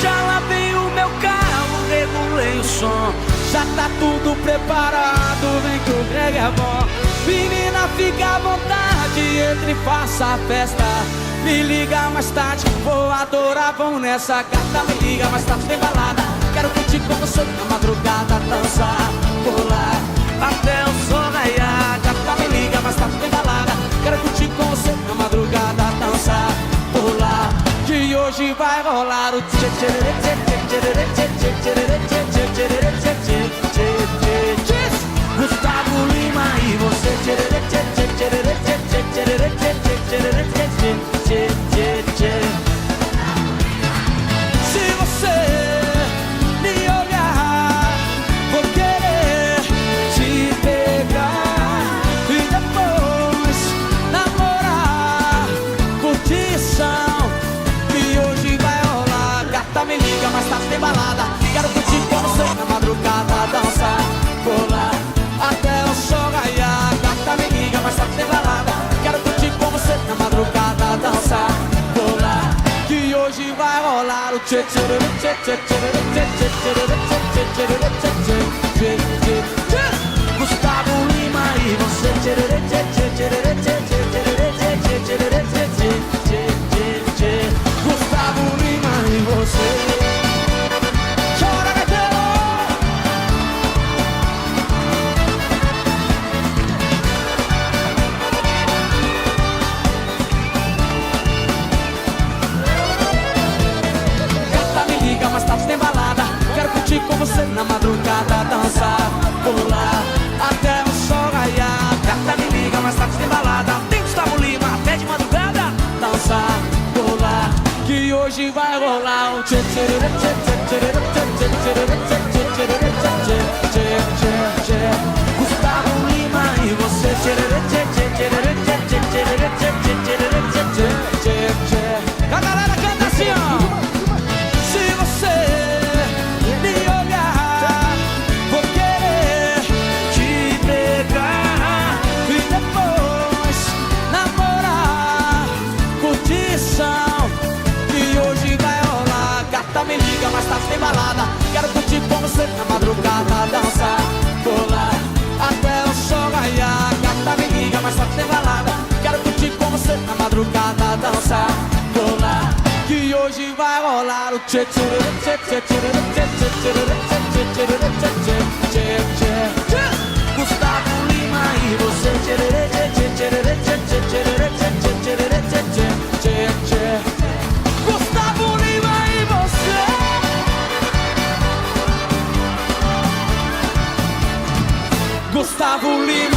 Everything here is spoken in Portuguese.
Já lavei o meu carro, regulei o som. Já tá tudo preparado, vem que o Greg é bom. Menina, fica à vontade, entre e faça a festa. Me liga mais tarde, vou adorar, vamos nessa gata. Me liga mais tarde, tem balada. Quero curtir com você na madrugada, dançar, pular até o sol raiar. Gata, me liga mais tarde, tem balada. Quero curtir com você na madrugada, dançar, pular, que hoje vai rolar o tchê tchê tchê tchê tchê tchê tchê tchê tchê tchê tchê tchê tchê. Gustavo Lima e você tchê tchê tchê tchê tchê tchê tchê tchê tchê tchê tchê tchê. Se você me olhar, vou querer te pegar e depois namorar. Curtição que hoje vai rolar. Gata, me liga, mais tarde tem balada. Quero curtir com você na madrugada, dançar, pular até o sol raiar. Gata, me liga, mais tarde tem balada. Quero curtir com você na madrugada, dançar, pular, que hoje vai rolar o tchê tchê tchê tchê tchê tchê tchê tchê tchê tchê tchê. Gustavo Lima e você tchê tchê tchê tchê tchê tchê tchê tchê tchê. Gustavo Lima e você. Chora, gaiteiro! Gata, me liga, mais tarde tem balada. Quero curtir com você na madrugada, dançar, pular até o sol raiar. Gata, me liga, mais tarde tem balada. Tem Gustavo Lima até de madrugada, dançar, pular, que hoje vai rolar o tchê tchê tchê tchê tchê tchê tchê tchê tchê tchê tchê. Gustavo Lima e você tchê tchê tchê tchê tchê tchê tchê tchê. A galera canta assim, ó. Se você me olhar, vou querer te pegar e depois namorar. Curtição que hoje vai rolar. Gata, me liga, mais tarde tem balada. Quero curtir com você na madrugada, dançar, pular até o sol raiar. Gata, me liga, mais tarde tem balada. Quero curtir com você na madrugada, dançar, pular, que hoje vai rolar o tchê tchê tchê tchê tchê tchê tchê tchê tchê tchê. Gustavo Lima e você tchê tchê tchê tchê tchê tchê tchê. Gustavo Lima e você. Gustavo Lima.